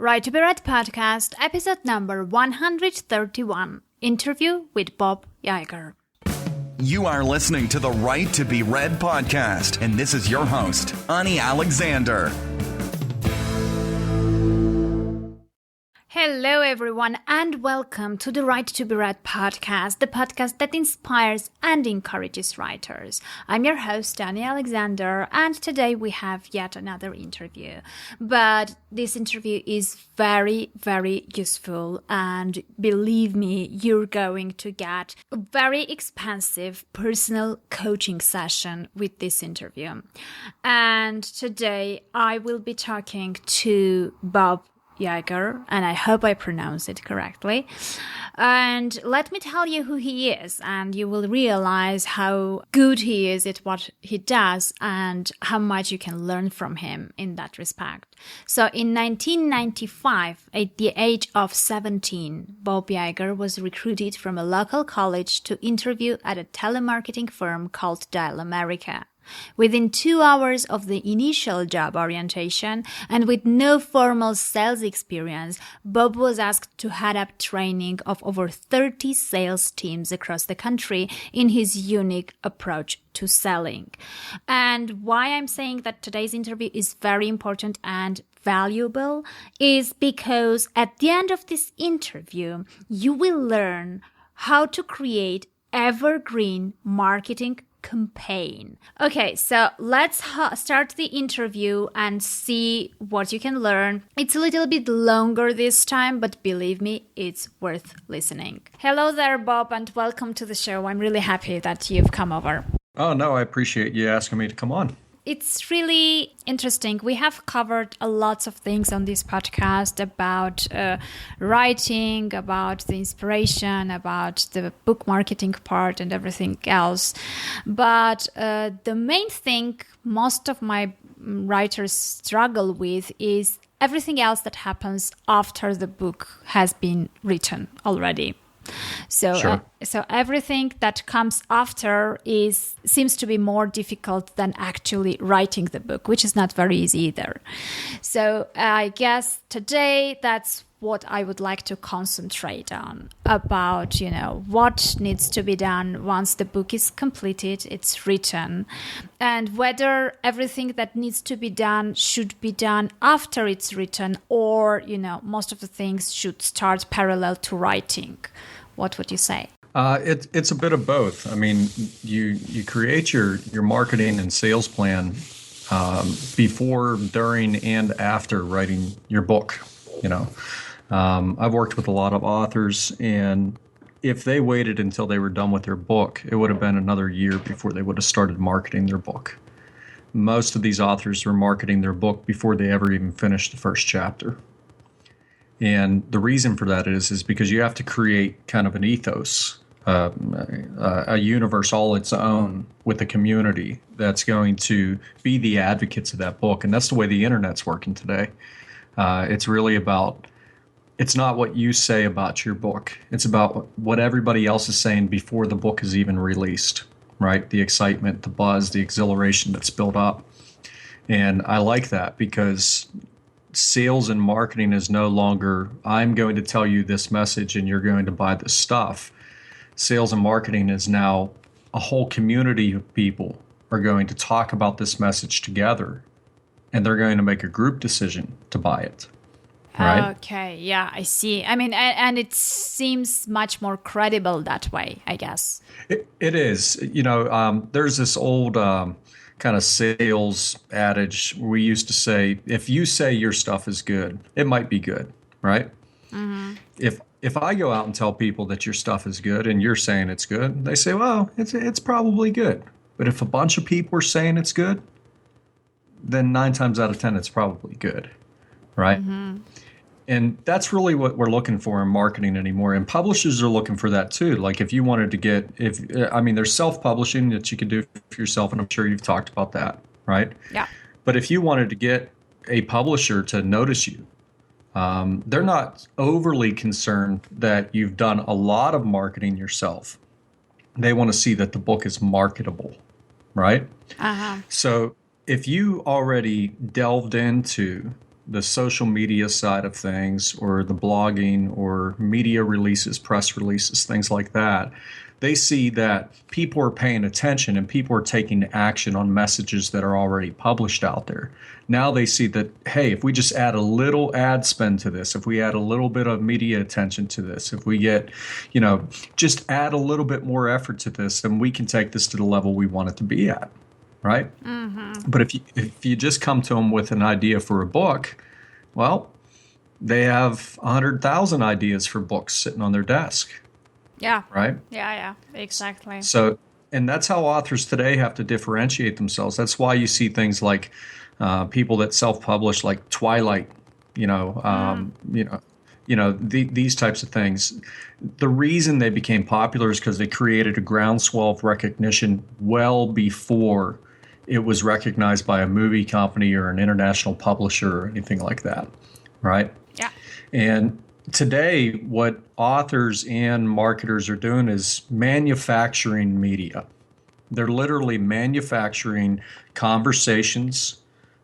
Right to Be Read podcast, episode number 131, interview with Bob Iger. You are listening to the Right to Be Read podcast, and this is your host, Ani Alexander. Hello, everyone, and welcome to the Right to Be Read podcast, the podcast that inspires and encourages writers. I'm your host, Ani Alexander, and today we have yet another interview. But this interview is very, very useful, and believe me, you're going to get a very expansive personal coaching session with this interview. And today I will be talking to Bob Iger, and I hope I pronounce it correctly. And let me tell you who he is, and you will realize how good he is at what he does and how much you can learn from him in that respect. So in 1995, at the age of 17, Bob Iger was recruited from a local college to interview at a telemarketing firm called Dial America. Within 2 hours of the initial job orientation and with no formal sales experience, Bob was asked to head up training of over 30 sales teams across the country in his unique approach to selling. And why I'm saying that today's interview is very important and valuable is because at the end of this interview, you will learn how to create evergreen marketing campaign. Okay, so let's start the interview and see what you can learn. It's a little bit longer this time, but believe me, it's worth listening. Hello there, Bob, and welcome to the show. I'm really happy that you've come over. Oh, no, I appreciate you asking me to come on. It's really interesting. We have covered a lot of things on this podcast about writing, about the inspiration, about the book marketing part and everything else. But the main thing most of my writers struggle with is everything else that happens after the book has been written already. So, sure. So everything that comes after seems to be more difficult than actually writing the book, which is not very easy either. So I guess today that's what I would like to concentrate on about, what needs to be done once the book is completed, it's written, and whether everything that needs to be done should be done after it's written or, most of the things should start parallel to writing. What would you say? It's a bit of both. I mean, you create your marketing and sales plan before, during, and after writing your book. I've worked with a lot of authors, and if they waited until they were done with their book, it would have been another year before they would have started marketing their book. Most of these authors were marketing their book before they ever even finished the first chapter. And the reason for that is because you have to create kind of an ethos, a universe all its own with a community that's going to be the advocates of that book. And that's the way the internet's working today. It's really about, it's not what you say about your book. It's about what everybody else is saying before the book is even released, right? The excitement, the buzz, the exhilaration that's built up. And I like that because sales and marketing is no longer, I'm going to tell you this message and you're going to buy this stuff. Sales and marketing is now a whole community of people are going to talk about this message together, and they're going to make a group decision to buy it. Right? Okay, yeah, I see. I mean, and it seems much more credible that way, I guess. It is. There's this old kind of sales adage we used to say, if you say your stuff is good, it might be good, right? Mm-hmm. If I go out and tell people that your stuff is good and you're saying it's good, they say, well, it's probably good. But if a bunch of people are saying it's good, then 9 times out of 10, it's probably good, right? Mm-hmm. And that's really what we're looking for in marketing anymore. And publishers are looking for that too. Like if you wanted to there's self-publishing that you can do for yourself, and I'm sure you've talked about that, right? Yeah. But if you wanted to get a publisher to notice you, they're not overly concerned that you've done a lot of marketing yourself. They want to see that the book is marketable, right? Uh-huh. So if you already delved into the social media side of things, or the blogging, or media releases, press releases, things like that, they see that people are paying attention and people are taking action on messages that are already published out there. Now they see that, hey, if we just add a little ad spend to this, if we add a little bit of media attention to this, if we get, just add a little bit more effort to this, then we can take this to the level we want it to be at, right? Mm-hmm. But if you just come to them with an idea for a book, well, they have 100,000 ideas for books sitting on their desk. Yeah. Right? Yeah, exactly. So, and that's how authors today have to differentiate themselves. That's why you see things like people that self-publish, like Twilight, these types of things. The reason they became popular is because they created a groundswell of recognition well before it was recognized by a movie company or an international publisher or anything like that, right? Yeah. And today, what authors and marketers are doing is manufacturing media. They're literally manufacturing conversations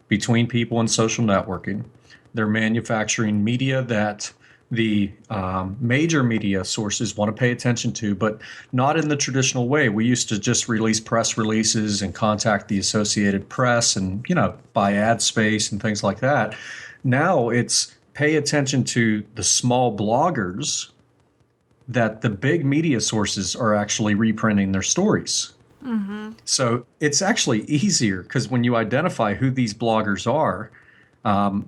between people in social networking. They're manufacturing media that the major media sources want to pay attention to, but not in the traditional way. We used to just release press releases and contact the Associated Press and, buy ad space and things like that. Now it's pay attention to the small bloggers that the big media sources are actually reprinting their stories. Mm-hmm. So it's actually easier because when you identify who these bloggers are,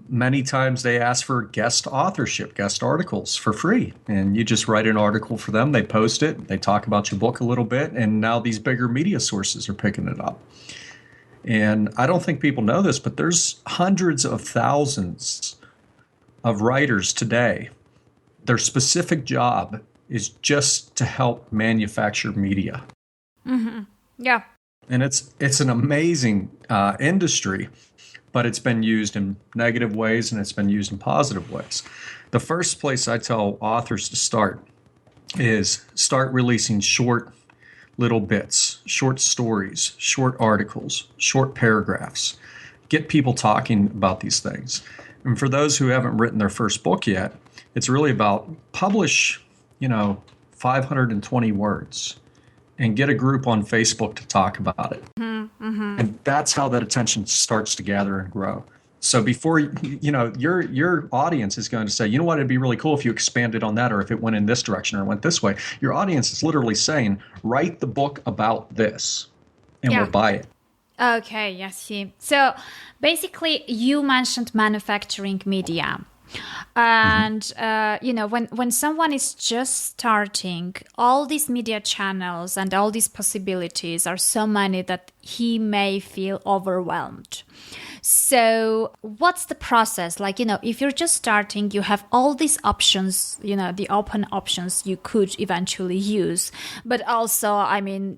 many times they ask for guest authorship, guest articles for free. And you just write an article for them. They post it. They talk about your book a little bit. And now these bigger media sources are picking it up. And I don't think people know this, but there's hundreds of thousands of writers today. Their specific job is just to help manufacture media. Mm-hmm. Yeah. And it's an amazing industry, but it's been used in negative ways and it's been used in positive ways. The first place I tell authors to start is start releasing short little bits, short stories, short articles, short paragraphs. Get people talking about these things. And for those who haven't written their first book yet, it's really about publish, 520 words and get a group on Facebook to talk about it. Mm-hmm. And that's how that attention starts to gather and grow. So before, your audience is going to say, you know what, it'd be really cool if you expanded on that, or if it went in this direction or went this way. Your audience is literally saying, write the book about this and we'll buy it. Okay, yes. So basically, you mentioned manufacturing media. And, when someone is just starting, all these media channels and all these possibilities are so many that he may feel overwhelmed. So what's the process? If you're just starting, you have all these options, the open options you could eventually use. But also,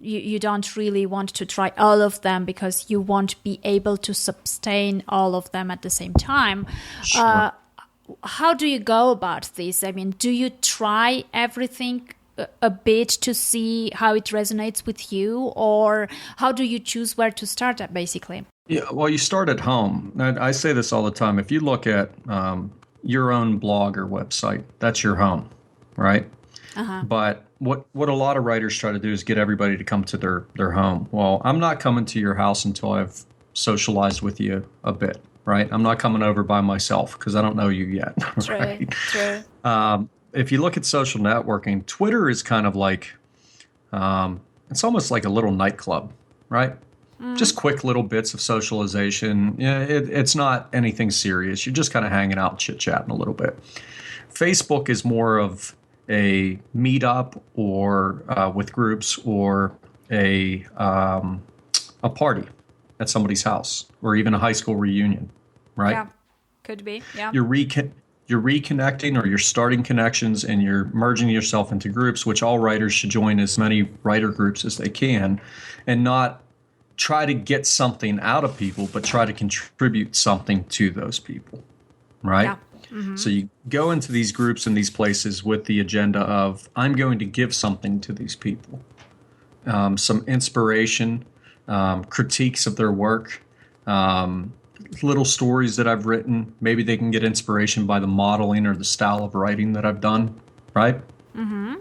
you don't really want to try all of them because you won't be able to sustain all of them at the same time. Sure. How do you go about this? Do you try everything a bit to see how it resonates with you, or how do you choose where to start at, basically? Yeah, well, you start at home. I say this all the time. If you look at your own blog or website, that's your home, right? Uh-huh. But what a lot of writers try to do is get everybody to come to their home. Well, I'm not coming to your house until I've socialized with you a bit. Right? I'm not coming over by myself because I don't know you yet. Right? True. If you look at social networking, Twitter is kind of like, it's almost like a little nightclub, right? Just quick little bits of socialization. Yeah, it's not anything serious. You're just kind of hanging out, chit-chatting a little bit. Facebook is more of a meetup or with groups or a party at somebody's house, or even a high school reunion, right? Yeah, could be. Yeah. You're reconnecting, or you're starting connections, and you're merging yourself into groups, which all writers should join as many writer groups as they can, and not try to get something out of people, but try to contribute something to those people, right? Yeah. Mm-hmm. So you go into these groups and these places with the agenda of, I'm going to give something to these people, some inspiration, critiques of their work, little stories that I've written. Maybe they can get inspiration by the modeling or the style of writing that I've done, right? Mm-hmm.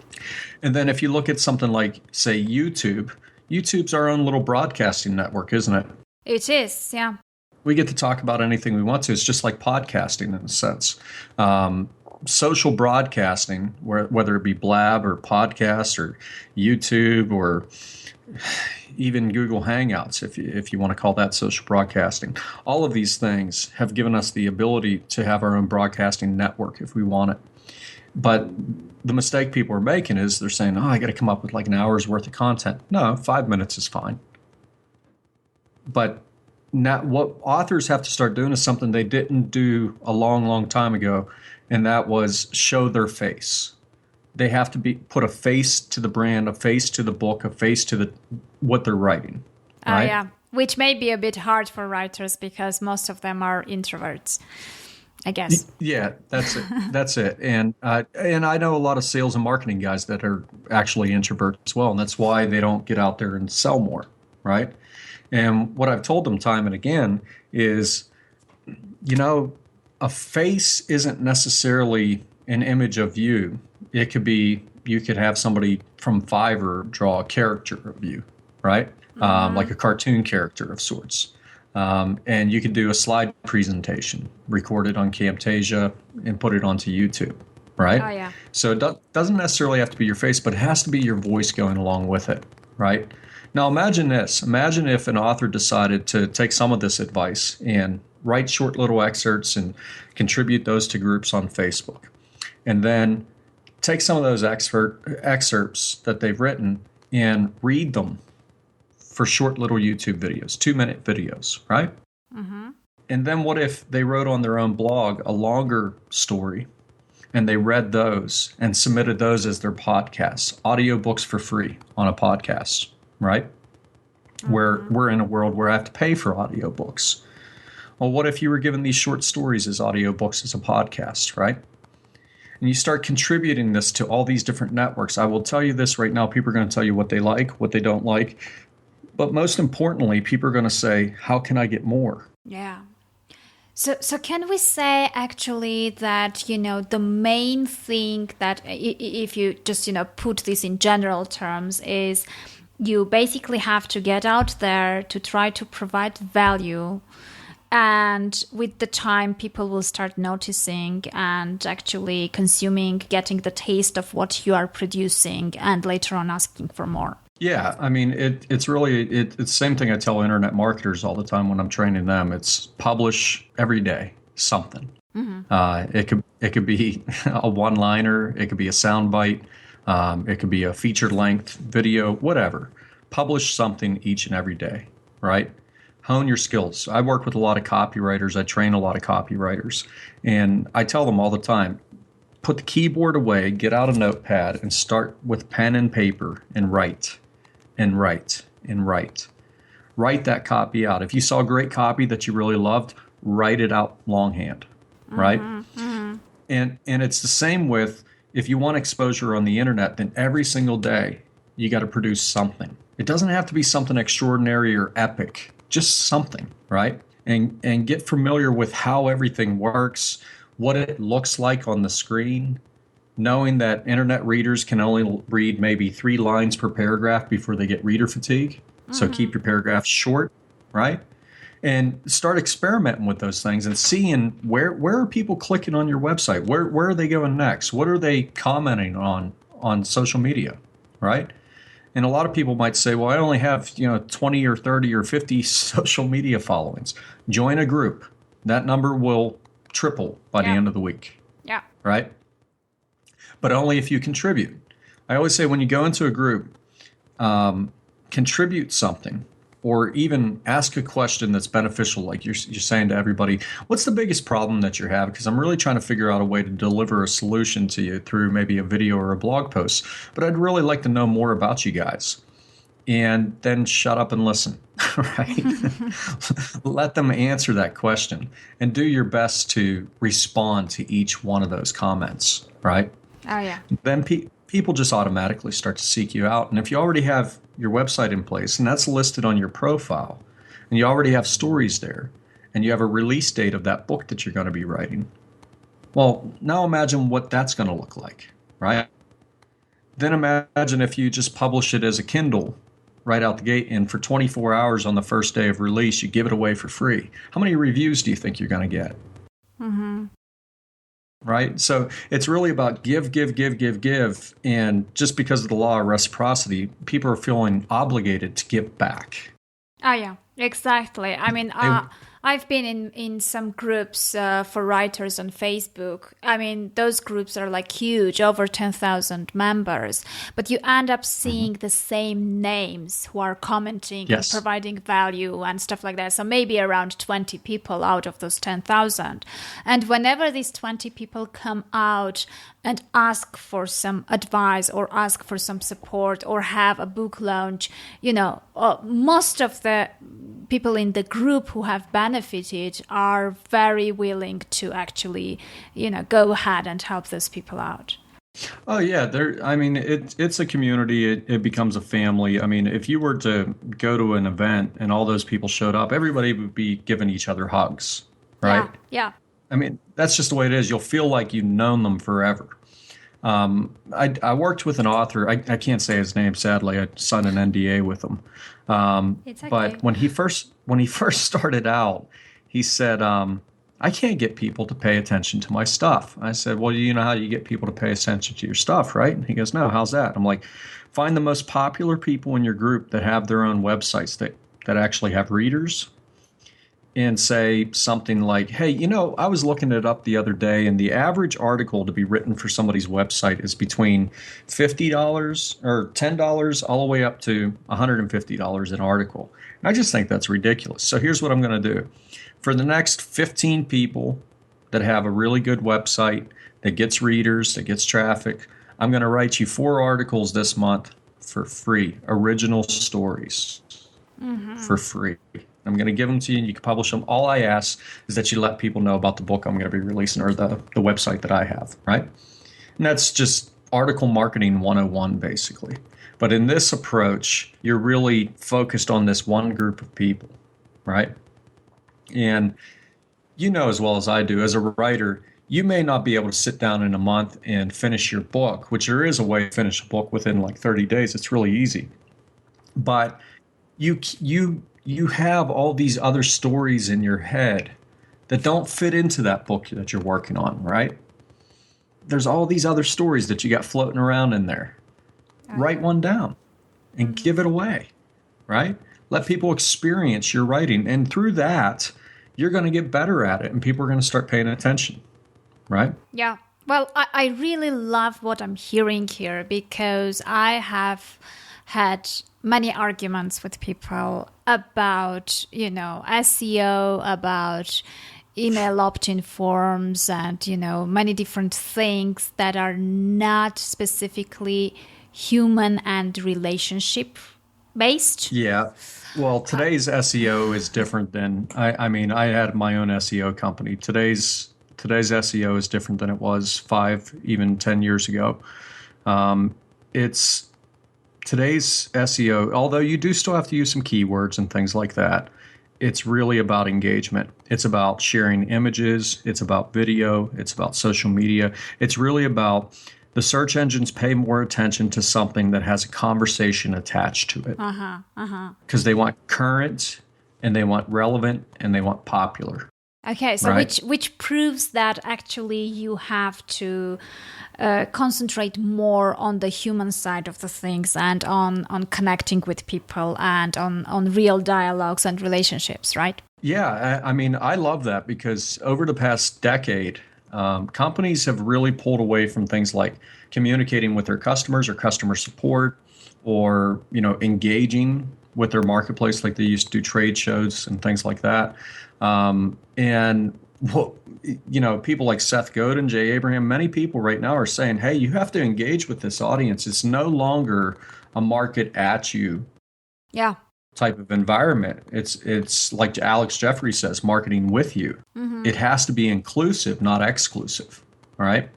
And then if you look at something like, say, YouTube's our own little broadcasting network, isn't it? It is, yeah. We get to talk about anything we want to. It's just like podcasting in a sense. Social broadcasting, whether it be Blab or podcast or YouTube or even Google Hangouts, if you want to call that social broadcasting, all of these things have given us the ability to have our own broadcasting network if we want it. But the mistake people are making is they're saying, I got to come up with like an hour's worth of content. No, 5 minutes is fine. But now what authors have to start doing is something they didn't do a long, long time ago, and that was show their face. They have to put a face to the brand, a face to the book, a face to what they're writing. Right? Yeah, which may be a bit hard for writers because most of them are introverts, I guess. Yeah, that's it. That's it. And I know a lot of sales and marketing guys that are actually introverts as well, and that's why they don't get out there and sell more, right? And what I've told them time and again is, a face isn't necessarily an image of you. It could be, you could have somebody from Fiverr draw a caricature of you, right? Mm-hmm. Like a cartoon character of sorts. And you could do a slide presentation, record it on Camtasia and put it onto YouTube, right? Oh, yeah. So it doesn't necessarily have to be your face, but it has to be your voice going along with it, right? Now imagine this. Imagine if an author decided to take some of this advice and write short little excerpts and contribute those to groups on Facebook. And then take some of those excerpts that they've written and read them for short little YouTube videos, 2-minute videos, right? Mm-hmm. And then what if they wrote on their own blog a longer story and they read those and submitted those as their podcasts, audiobooks for free on a podcast, right? Mm-hmm. Where we're in a world where I have to pay for audiobooks. Well, what if you were given these short stories as audiobooks as a podcast, right? And you start contributing this to all these different networks. I will tell you this right now. People are going to tell you what they like, what they don't like. But most importantly, people are going to say, how can I get more? Yeah. So can we say actually that, the main thing that if you just, put this in general terms is you basically have to get out there to try to provide value. And with the time, people will start noticing and actually consuming, getting the taste of what you are producing and later on asking for more. Yeah, I mean, it's really it's the same thing I tell internet marketers all the time when I'm training them. It's publish every day something. Mm-hmm. It could be a one-liner, it could be a soundbite, it could be a feature-length video, whatever. Publish something each and every day, right? Hone your skills. I work with a lot of copywriters. I train a lot of copywriters, and I tell them all the time, put the keyboard away, get out a notepad, and start with pen and paper and write. And write and write. Write that copy out. If you saw great copy that you really loved, write it out longhand, right? Mm-hmm. Mm-hmm. And it's the same with, if you want exposure on the internet, then every single day you got to produce something. It doesn't have to be something extraordinary or epic, just something, right? And get familiar with how everything works, what it looks like on the screen. Knowing that internet readers can only read maybe 3 lines per paragraph before they get reader fatigue. Mm-hmm. So keep your paragraphs short, right? And start experimenting with those things and seeing where are people clicking on your website? Where are they going next? What are they commenting on social media, right? And a lot of people might say, well, I only have 20 or 30 or 50 social media followings. Join a group. That number will triple by the end of the week. Yeah. Right? But only if you contribute. I always say when you go into a group, contribute something or even ask a question that's beneficial. Like you're saying to everybody, what's the biggest problem that you're having? Because I'm really trying to figure out a way to deliver a solution to you through maybe a video or a blog post. But I'd really like to know more about you guys. And then shut up and listen, right? Let them answer that question and do your best to respond to each one of those comments, right? Oh, yeah. Then people just automatically start to seek you out. And if you already have your website in place and that's listed on your profile and you already have stories there and you have a release date of that book that you're going to be writing. Well, now imagine what that's going to look like, right? Then imagine if you just publish it as a Kindle right out the gate, and for 24 hours on the first day of release, you give it away for free. How many reviews do you think you're going to get? Mm-hmm. Right? So it's really about give. And just because of the law of reciprocity, people are feeling obligated to give back. Oh, yeah, exactly. I mean, I've been in some groups for writers on Facebook. I mean, those groups are like huge, over 10,000 members. But you end up seeing the same names who are commenting and providing value and stuff like that. So maybe around 20 people out of those 10,000. And whenever these 20 people come out and ask for some advice or ask for some support or have a book launch, most of the people in the group who have benefited are very willing to actually, go ahead and help those people out. Oh yeah, it's a community. It becomes a family. I mean, if you were to go to an event and all those people showed up, everybody would be giving each other hugs, right? Yeah. I mean, that's just the way it is. You'll feel like you've known them forever. I worked with an author. I can't say his name, sadly. I signed an NDA with him. It's okay. But when he first started out, he said, I can't get people to pay attention to my stuff. I said, well, you know how you get people to pay attention to your stuff, right? And he goes, no, how's that? I'm like, find the most popular people in your group that have their own websites that actually have readers, and say something like, hey, I was looking it up the other day, and the average article to be written for somebody's website is between $50 or $10 all the way up to $150 an article. And I just think that's ridiculous. So here's what I'm going to do. For the next 15 people that have a really good website, that gets readers, that gets traffic, I'm going to write you 4 articles this month for free, original stories for free. I'm going to give them to you, and you can publish them. All I ask is that you let people know about the book I'm going to be releasing, or the website that I have, right? And that's just article marketing 101, basically. But in this approach, you're really focused on this one group of people, right? And as well as I do, as a writer, you may not be able to sit down in a month and finish your book, which there is a way to finish a book within like 30 days. It's really easy. But you have all these other stories in your head that don't fit into that book that you're working on, right? There's all these other stories that you got floating around in there. Write one down and give it away, right? Let people experience your writing. And through that, you're going to get better at it, and people are going to start paying attention, right? Yeah. Well, I really love what I'm hearing here, because I have had many arguments with people about, SEO, about email opt-in forms, and, many different things that are not specifically human and relationship based. Yeah. Well, today's SEO is different than, I had my own SEO company. Today's SEO is different than it was 5, even 10 years ago. Today's SEO, although you do still have to use some keywords and things like that, it's really about engagement. It's about sharing images. It's about video. It's about social media. It's really about the search engines pay more attention to something that has a conversation attached to it. Because they want current, and they want relevant, and they want popular. Okay, so right? which proves that actually you have to concentrate more on the human side of the things, and on connecting with people, and on real dialogues and relationships, right? Yeah, I love that, because over the past decade, companies have really pulled away from things like communicating with their customers, or customer support, or engaging with their marketplace like they used to do trade shows and things like that. People like Seth Godin, Jay Abraham, many people right now are saying, hey, you have to engage with this audience. It's no longer a market at you type of environment. It's like Alex Jeffrey says, marketing with you. It has to be inclusive, not exclusive. All right.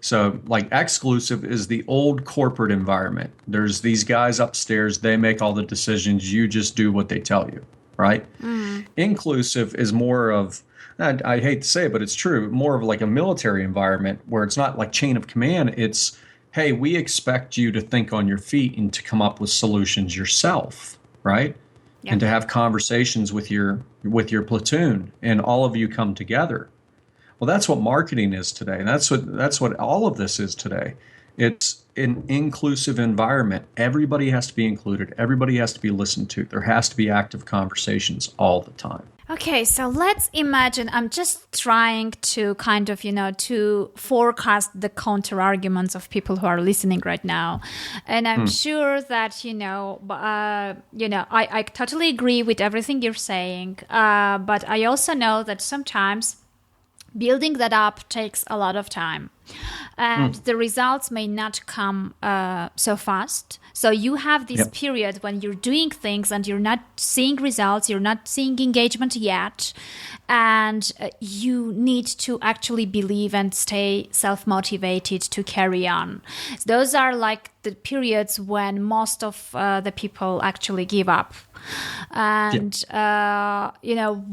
So like exclusive is the old corporate environment. There's these guys upstairs. They make all the decisions. You just do what they tell you. right? Inclusive is more of, I hate to say it, but it's true, more of like a military environment where it's not like chain of command. It's, hey, we expect you to think on your feet and to come up with solutions yourself, right? Yep. And to have conversations with your platoon, and all of you come together. Well, that's what marketing is today. And that's what all of this is today. It's an inclusive environment. Everybody has to be included. Everybody has to be listened to. There has to be active conversations all the time. Okay, so let's imagine, I'm just trying to kind of, to forecast the counter arguments of people who are listening right now. And I'm sure that, I totally agree with everything you're saying. But I also know that sometimes building that up takes a lot of time. And the results may not come so fast. So you have this period when you're doing things and you're not seeing results, you're not seeing engagement yet, and you need to actually believe and stay self-motivated to carry on. Those are like the periods when most of the people actually give up. And,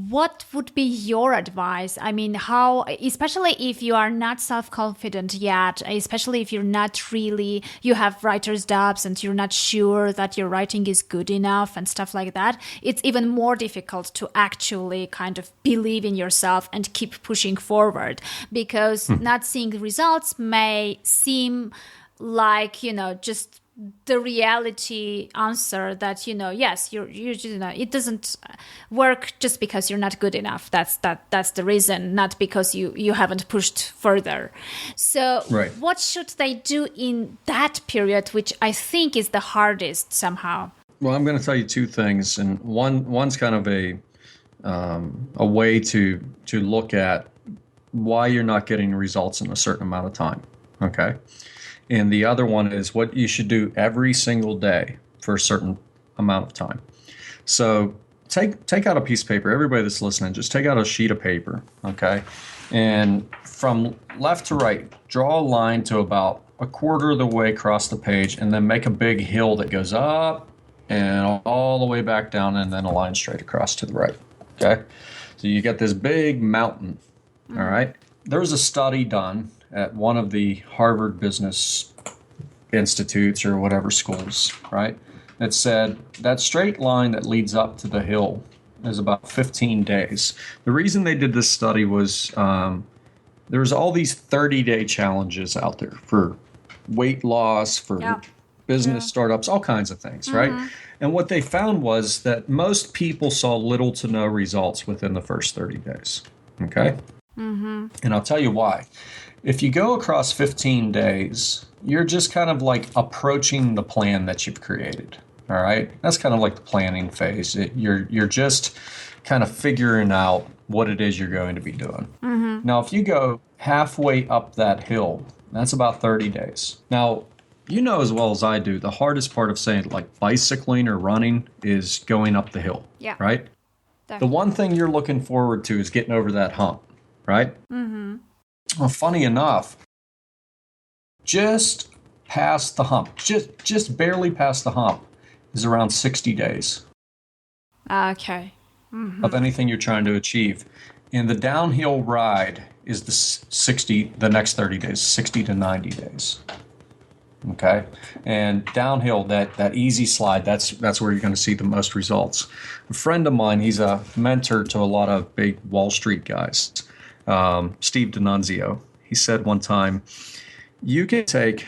what would be your advice? I mean, how, especially if you are not self-confident yet, especially if you're not really, you have writer's doubts and you're not sure that your writing is good enough and stuff like that, it's even more difficult to actually kind of believe in yourself and keep pushing forward, because not seeing results may seem like, just the reality answer that, yes, it doesn't work just because you're not good enough. That's the reason, not because you haven't pushed further. So What should they do in that period, which I think is the hardest somehow? Well, I'm going to tell you two things, and one's kind of a way to look at why you're not getting results in a certain amount of time. Okay. And the other one is what you should do every single day for a certain amount of time. So take out a piece of paper. Everybody that's listening, just take out a sheet of paper, okay? And from left to right, draw a line to about a quarter of the way across the page, and then make a big hill that goes up and all the way back down, and then a line straight across to the right, okay? So you get this big mountain, all right? There was a study done at one of the Harvard Business Institutes or whatever schools, right? That said that straight line that leads up to the hill is about 15 days. The reason they did this study was there was all these 30-day challenges out there for weight loss, for business startups, all kinds of things, right? And what they found was that most people saw little to no results within the first 30 days, okay? And I'll tell you why. If you go across 15 days, you're just kind of like approaching the plan that you've created. All right. That's kind of like the planning phase. You're just kind of figuring out what it is you're going to be doing. Now, if you go halfway up that hill, that's about 30 days. Now, you know as well as I do, the hardest part of saying like bicycling or running is going up the hill. Yeah. Right. Definitely. The one thing you're looking forward to is getting over that hump. Right? Well, funny enough, just past the hump, just barely past the hump, is around 60 days. Okay. Of anything you're trying to achieve. And the downhill ride is the next 30 days, 60 to 90 days. Okay? And downhill, that easy slide, that's where you're going to see the most results. A friend of mine, he's a mentor to a lot of big Wall Street guys. Steve D'Annunzio, he said one time, you can take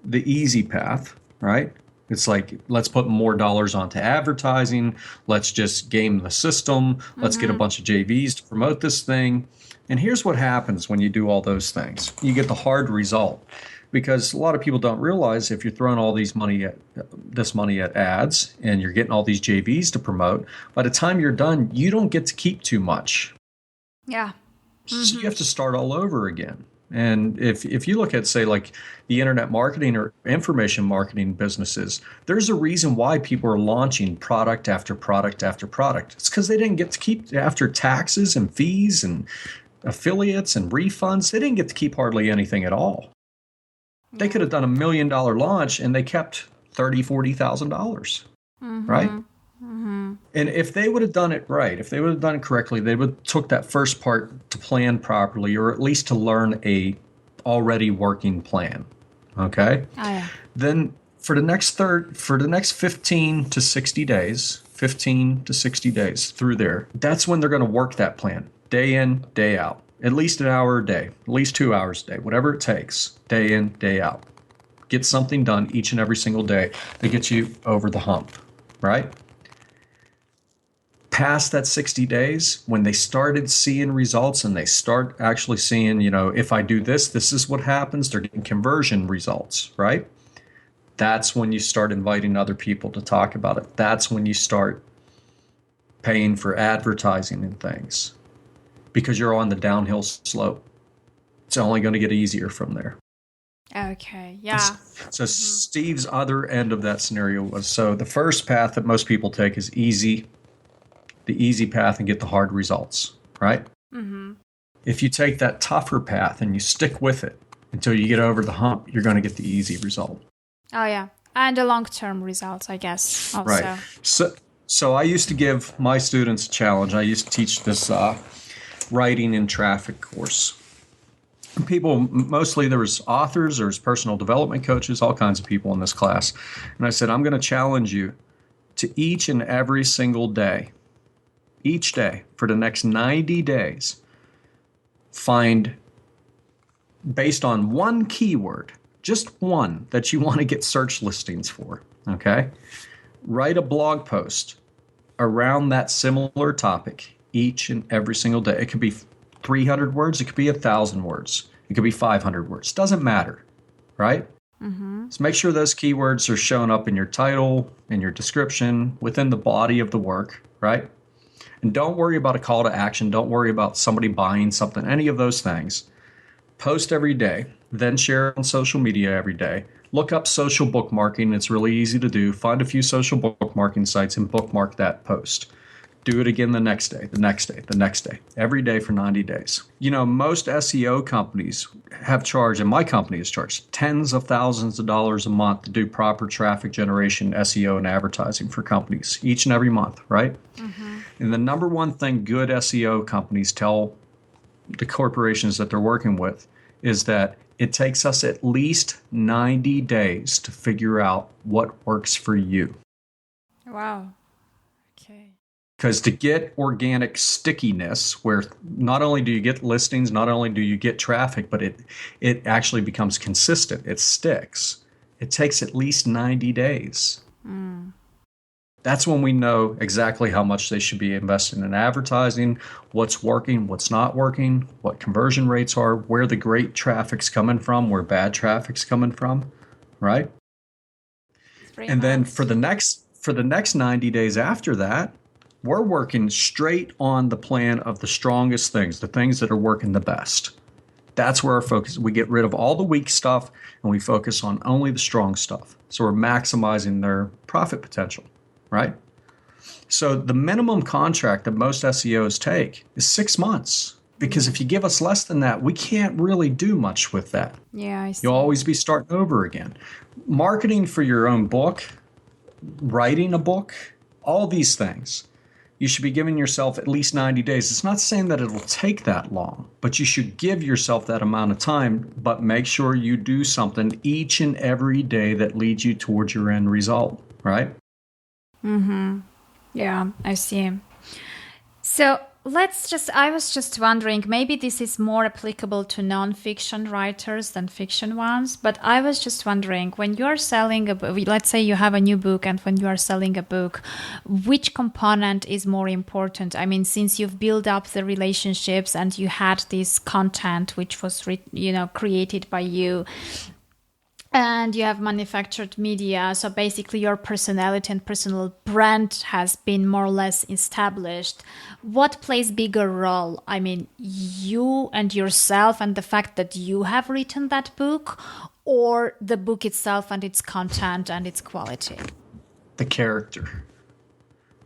the easy path, right? It's like, let's put more dollars onto advertising. Let's just game the system. Let's get a bunch of JVs to promote this thing. And here's what happens when you do all those things. You get the hard result, because a lot of people don't realize if you're throwing all this money at ads and you're getting all these JVs to promote, by the time you're done, you don't get to keep too much. Yeah. So you have to start all over again. And if you look at, say, like the internet marketing or information marketing businesses, there's a reason why people are launching product after product after product. It's because they didn't get to keep, after taxes and fees and affiliates and refunds, they didn't get to keep hardly anything at all. They could have done $1 million launch and they kept $30,000, $40,000, right? And if they would have done it right, if they would have done it correctly, they would have took that first part to plan properly, or at least to learn a already working plan. Okay? Oh, yeah. Then for the next 15 to 60 days, 15 to 60 days through there, that's when they're going to work that plan. Day in, day out. At least an hour a day, at least 2 hours a day, whatever it takes, day in, day out. Get something done each and every single day that gets you over the hump, right? Past that 60 days, when they started seeing results and they start actually seeing, if I do this, this is what happens. They're getting conversion results, right? That's when you start inviting other people to talk about it. That's when you start paying for advertising and things, because you're on the downhill slope. It's only going to get easier from there. Okay, yeah. So Steve's other end of that scenario was, so the first path that most people take is easy, the easy path, and get the hard results, right? Mm-hmm. If you take that tougher path and you stick with it until you get over the hump, you're going to get the easy result. Oh, yeah. And the long-term results, I guess, also. Right. So I used to give my students a challenge. I used to teach this writing in traffic course. People, mostly there was authors, there was personal development coaches, all kinds of people in this class. And I said, I'm going to challenge you to each and every single day, each day for the next 90 days, find, based on one keyword, just one that you want to get search listings for, okay? Write a blog post around that similar topic each and every single day. It could be 300 words. It could be 1,000 words. It could be 500 words. Doesn't matter, right? Mm-hmm. So make sure those keywords are showing up in your title, in your description, within the body of the work, right? And don't worry about a call to action. Don't worry about somebody buying something, any of those things. Post every day, then share on social media every day. Look up social bookmarking. It's really easy to do. Find a few social bookmarking sites and bookmark that post. Do it again the next day, the next day, the next day, every day for 90 days. Most SEO companies have charged, and my company has charged tens of thousands of dollars a month to do proper traffic generation, SEO, and advertising for companies each and every month, right? Mm-hmm. And the number one thing good SEO companies tell the corporations that they're working with is that it takes us at least 90 days to figure out what works for you. Wow. Okay. Because to get organic stickiness, where not only do you get listings, not only do you get traffic, but it actually becomes consistent, it sticks, it takes at least 90 days. Mm. That's when we know exactly how much they should be investing in advertising, what's working, what's not working, what conversion rates are, where the great traffic's coming from, where bad traffic's coming from, right? And then for the next 90 days after that, we're working straight on the plan of the strongest things, the things that are working the best. That's where our focus is. We get rid of all the weak stuff and we focus on only the strong stuff. So we're maximizing their profit potential, right? So the minimum contract that most SEOs take is 6 months, because if you give us less than that, we can't really do much with that. Yeah, I see. You'll always be starting over again. Marketing for your own book, writing a book, all these things, you should be giving yourself at least 90 days. It's not saying that it will take that long, but you should give yourself that amount of time, but make sure you do something each and every day that leads you towards your end result, right? Mm-hmm. Yeah, I see. So I was just wondering, maybe this is more applicable to non-fiction writers than fiction ones, but I was just wondering, when you are selling a book, let's say you have a new book, and when you are selling a book, which component is more important? I mean, since you've built up the relationships and you had this content which was, created by you, and you have manufactured media, so basically your personality and personal brand has been more or less established. What plays bigger role? I mean, you and yourself and the fact that you have written that book, or the book itself and its content and its quality? The character.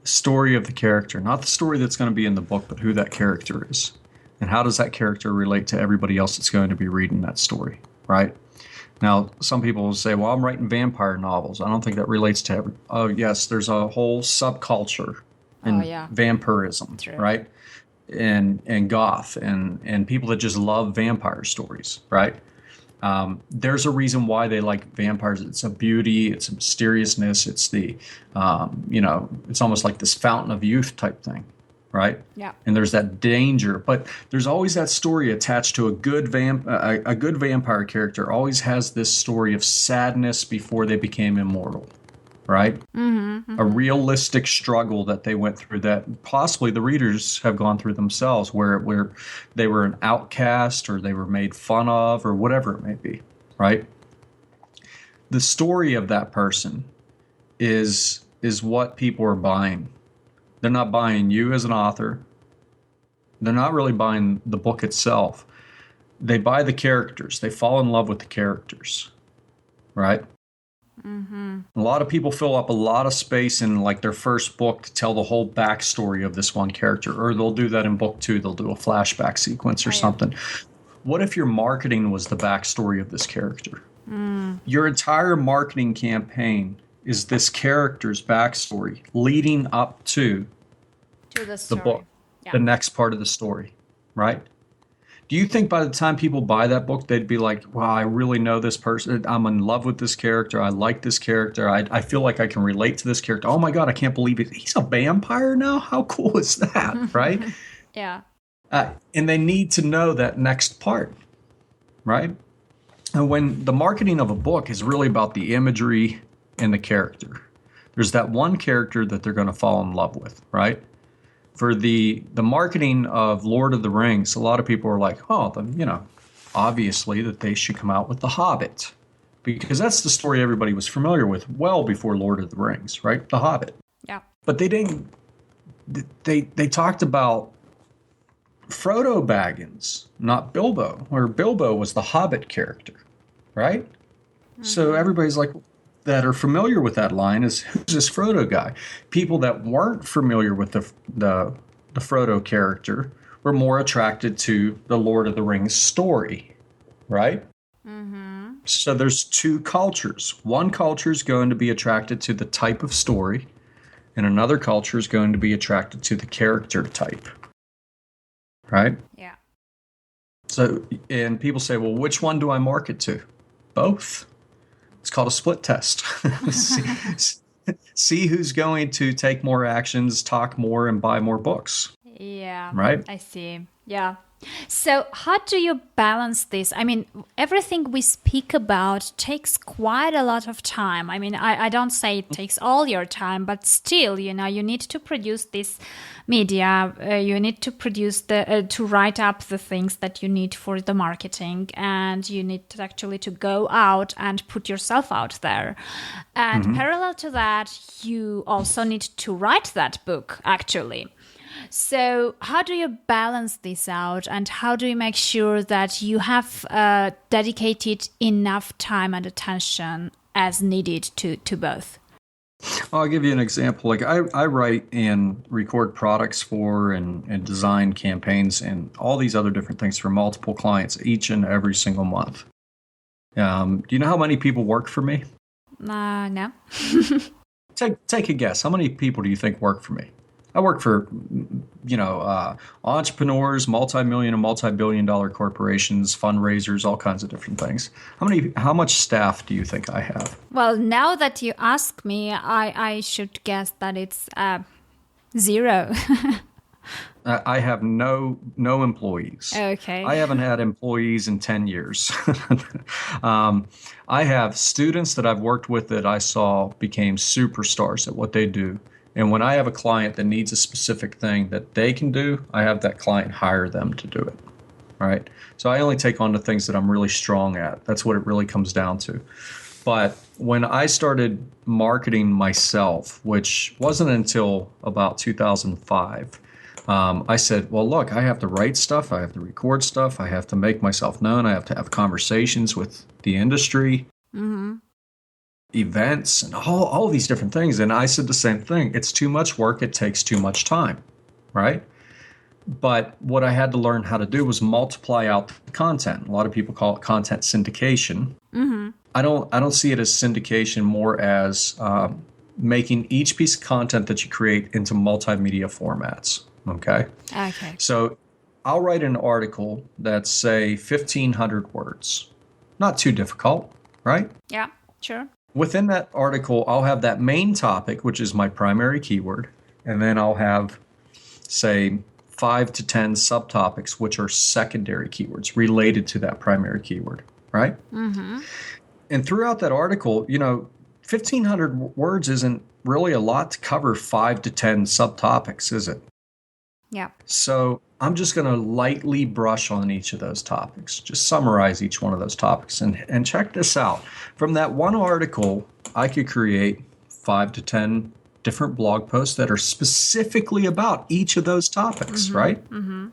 The story of the character. Not the story that's going to be in the book, but who that character is. And how does that character relate to everybody else that's going to be reading that story, right? Now, some people will say, well, I'm writing vampire novels. I don't think that relates to every... Oh, yes, there's a whole subculture and yeah. vampirism, True. right? And goth and people that just love vampire stories, right? There's a reason why they like vampires. It's a beauty, it's a mysteriousness, it's the, it's almost like this fountain of youth type thing, right? Yeah. And there's that danger, but there's always that story attached to a good a good vampire character. Always has this story of sadness before they became immortal, right? A realistic struggle that they went through that possibly the readers have gone through themselves, where they were an outcast or they were made fun of or whatever it may be, right? The story of that person is what people are buying. They're not buying you as an author. They're not really buying the book itself. They buy the characters. They fall in love with the characters, right? A lot of people fill up a lot of space in like their first book to tell the whole backstory of this one character, or they'll do that in book 2. They'll do a flashback sequence or something. What if your marketing was the backstory of this character? Your entire marketing campaign is this character's backstory leading up to the book, the next part of the story, right? Do you think by the time people buy that book, they'd be like, wow, I really know this person. I'm in love with this character. I like this character. I feel like I can relate to this character. Oh, my God, I can't believe it. He's a vampire now? How cool is that, right? Yeah. And they need to know that next part, right? And when the marketing of a book is really about the imagery and the character, there's that one character that they're going to fall in love with, right? For the marketing of Lord of the Rings, a lot of people are like, oh, obviously that they should come out with The Hobbit, because that's the story everybody was familiar with well before Lord of the Rings, right? The Hobbit. Yeah. But they didn't. They talked about Frodo Baggins, not Bilbo, where Bilbo was the Hobbit character, right? So everybody's like, that are familiar with that line is, who's this Frodo guy? People that weren't familiar with the Frodo character were more attracted to the Lord of the Rings story, right? So there's two cultures. One culture is going to be attracted to the type of story, and another culture is going to be attracted to the character type, right? Yeah. So, and people say, well, which one do I market to? Both. It's called a split test. See who's going to take more actions, talk more, and buy more books. Yeah. Right? I see. Yeah. So how do you balance this? I mean, everything we speak about takes quite a lot of time. I mean, I don't say it takes all your time, but still, you need to produce this media. You need to produce to write up the things that you need for the marketing, and you need to actually to go out and put yourself out there. And parallel to that, you also need to write that book, actually. So how do you balance this out, and how do you make sure that you have dedicated enough time and attention as needed to both? I'll give you an example. Like I write and record products for and design campaigns and all these other different things for multiple clients each and every single month. Do you know how many people work for me? No. Take a guess. How many people do you think work for me? I work for, entrepreneurs, multi-million and multi-billion-dollar corporations, fundraisers, all kinds of different things. How much staff do you think I have? Well, now that you ask me, I should guess that it's 0. I have no employees. Okay. I haven't had employees in 10 years. I have students that I've worked with that I saw became superstars at what they do. And when I have a client that needs a specific thing that they can do, I have that client hire them to do it, right? So I only take on the things that I'm really strong at. That's what it really comes down to. But when I started marketing myself, which wasn't until about 2005, I said, well, look, I have to write stuff. I have to record stuff. I have to make myself known. I have to have conversations with the industry. Events and all these different things. And I said the same thing. It's too much work. It takes too much time, right? But what I had to learn how to do was multiply out the content. A lot of people call it content syndication. I don't see it as syndication, more as making each piece of content that you create into multimedia formats. Okay. Okay. So I'll write an article that's, say, 1,500 words. Not too difficult, right? Yeah, sure. Within that article, I'll have that main topic, which is my primary keyword. And then I'll have, say, 5 to 10 subtopics, which are secondary keywords related to that primary keyword, right? Mm-hmm. And throughout that article, 1,500 words isn't really a lot to cover 5 to 10 subtopics, is it? Yeah. So I'm just going to lightly brush on each of those topics, just summarize each one of those topics. And check this out. From that one article, I could create 5 to 10 different blog posts that are specifically about each of those topics, right? Mm-hmm.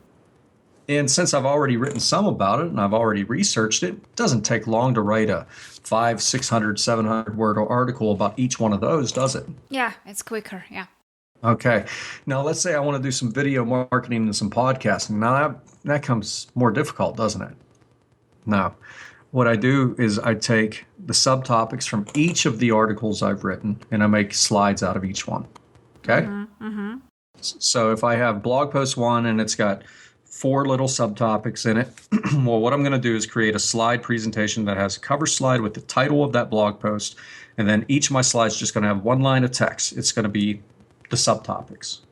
And since I've already written some about it and I've already researched it doesn't take long to write a 500, 600, 700 word article about each one of those, does it? Yeah, it's quicker. Yeah. Okay. Now, let's say I want to do some video marketing and some podcasting. Now, that comes more difficult, doesn't it? No. What I do is I take the subtopics from each of the articles I've written and I make slides out of each one. Okay? Mm-hmm. So if I have blog post 1 and it's got 4 little subtopics in it, well, what I'm going to do is create a slide presentation that has a cover slide with the title of that blog post. And then each of my slides is just going to have one line of text. It's going to be the subtopics.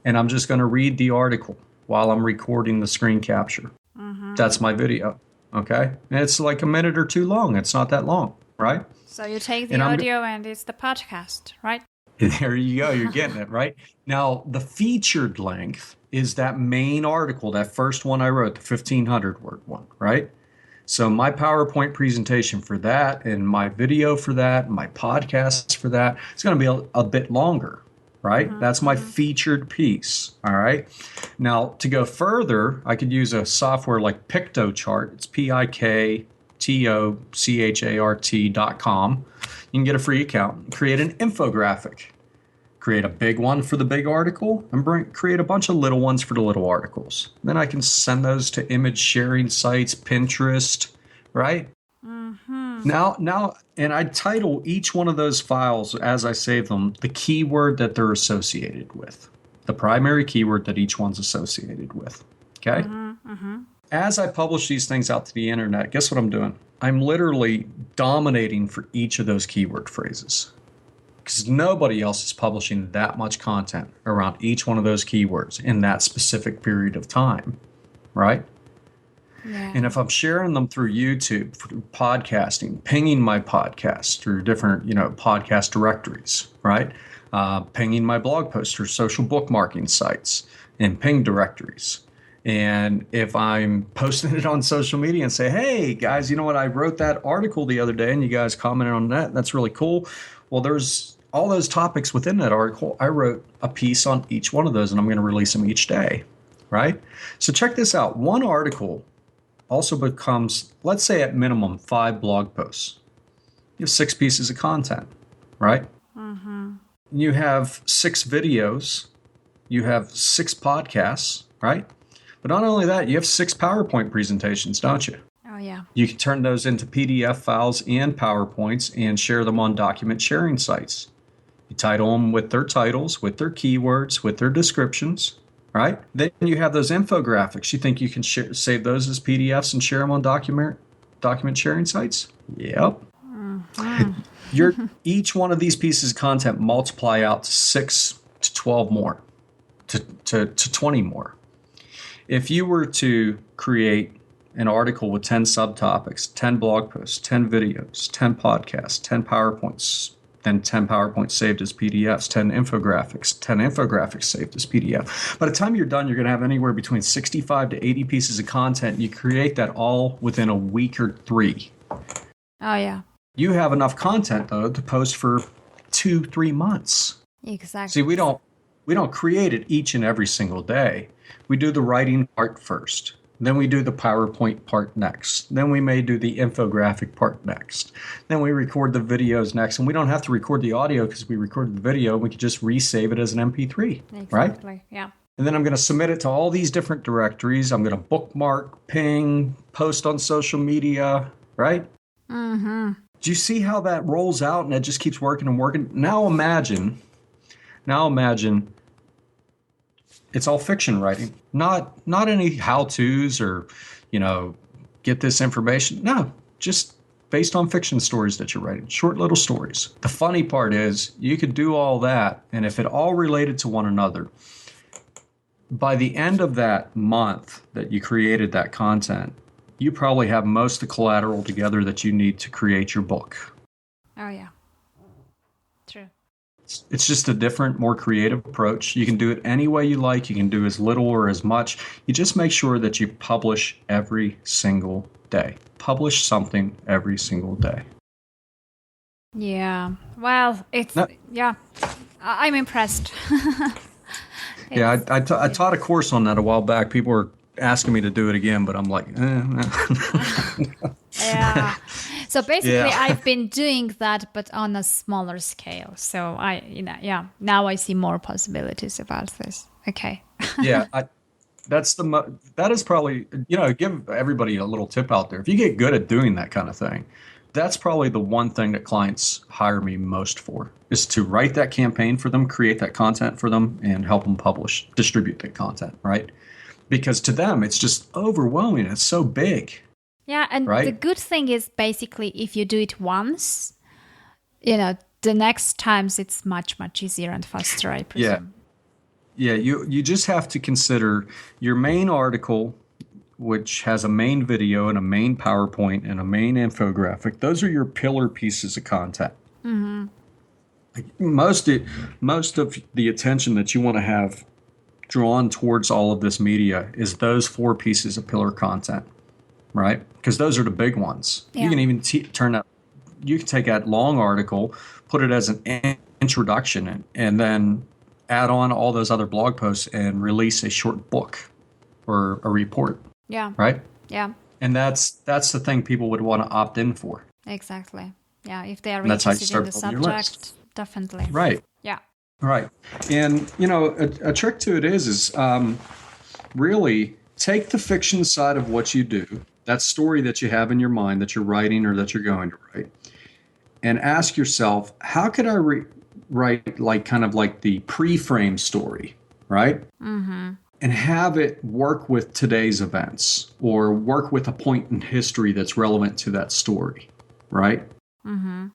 And I'm just going to read the article while I'm recording the screen capture. Mm-hmm. That's my video. Okay. And it's like a minute or 2 long. It's not that long, right? So you take the audio and it's the podcast, right? There you go. You're getting it, right? Now, the featured length is that main article, that first one I wrote, the 1,500 word one, right? So my PowerPoint presentation for that and my video for that and my podcast for that, it's going to be a bit longer, right? Mm-hmm. That's my featured piece, all right? Now, to go further, I could use a software like PictoChart. It's PictoChart.com. You can get a free account, create an infographic, create a big one for the big article, and create a bunch of little ones for the little articles. Then I can send those to image sharing sites, Pinterest, right? Mm-hmm. Now, and I title each one of those files as I save them the keyword that they're associated with, the primary keyword that each one's associated with. Okay? Mm-hmm. Mm-hmm. As I publish these things out to the internet, guess what I'm doing? I'm literally dominating for each of those keyword phrases because nobody else is publishing that much content around each one of those keywords in that specific period of time, right? Yeah. And if I'm sharing them through YouTube, through podcasting, pinging my podcast through different, podcast directories, right? Pinging my blog posts through social bookmarking sites and ping directories. And if I'm posting it on social media and say, hey, guys, you know what? I wrote that article the other day and you guys commented on that. That's really cool. Well, there's all those topics within that article. I wrote a piece on each one of those and I'm going to release them each day, right? So check this out. One article also becomes, let's say at minimum, 5 blog posts. You have 6 pieces of content, right? Mm-hmm. You have 6 videos. You have 6 podcasts, right? But not only that, you have 6 PowerPoint presentations, don't you? Oh, yeah. You can turn those into PDF files and PowerPoints and share them on document sharing sites. You title them with their titles, with their keywords, with their descriptions, right? Then you have those infographics. You think you can save those as PDFs and share them on document sharing sites? Yep. Mm-hmm. Each one of these pieces of content multiply out to 6 to 12 more, to 20 more. If you were to create an article with 10 subtopics, 10 blog posts, 10 videos, 10 podcasts, 10 PowerPoints, then 10 PowerPoints saved as PDFs, 10 infographics saved as PDF. By the time you're done, you're going to have anywhere between 65 to 80 pieces of content. You create that all within a week or 3. Oh, yeah. You have enough content, though, to post for 2-3 months. Exactly. See, we don't create it each and every single day. We do the writing part first. Then we do the PowerPoint part next. Then we may do the infographic part next. Then we record the videos next. And we don't have to record the audio because we recorded the video. We could just resave it as an MP3, right? Exactly, yeah. And then I'm going to submit it to all these different directories. I'm going to bookmark, ping, post on social media, right? Mm-hmm. Do you see how that rolls out and it just keeps working and working? Now imagine it's all fiction writing, not any how-tos or, get this information. No, just based on fiction stories that you're writing, short little stories. The funny part is you could do all that, and if it all related to one another, by the end of that month that you created that content, you probably have most of the collateral together that you need to create your book. Oh, yeah. True. It's just a different, more creative approach. You can do it any way you like. You can do as little or as much. You just make sure that you publish every single day. Publish something every single day. Yeah. Well, I'm impressed. Yeah, I taught a course on that a while back. People were asking me to do it again, but I'm like, Yeah. So basically, I've been doing that, but on a smaller scale. So now I see more possibilities about this. Okay. Yeah, that is probably, give everybody a little tip out there. If you get good at doing that kind of thing, that's probably the one thing that clients hire me most for, is to write that campaign for them, create that content for them, and help them distribute that content, right? Because to them, it's just overwhelming. It's so big. Yeah, and right? The good thing is basically if you do it once, the next times it's much, much easier and faster, I presume. Yeah, you just have to consider your main article, which has a main video and a main PowerPoint and a main infographic. Those are your pillar pieces of content. Mm-hmm. Most of the attention that you want to have drawn towards all of this media is those 4 pieces of pillar content, right? Because those are the big ones. Yeah. You can even you can take that long article, put it as an introduction, and then add on all those other blog posts and release a short book or a report. Yeah. Right? Yeah. And that's the thing people would want to opt in for. Exactly. Yeah, if they are interested in the subject, definitely. Right. Yeah. Right. And, a trick to it is really take the fiction side of what you do, that story that you have in your mind that you're writing or that you're going to write, and ask yourself, how could I write like the pre-frame story, right? Mm-hmm. And have it work with today's events or work with a point in history that's relevant to that story, right? Mm-hmm.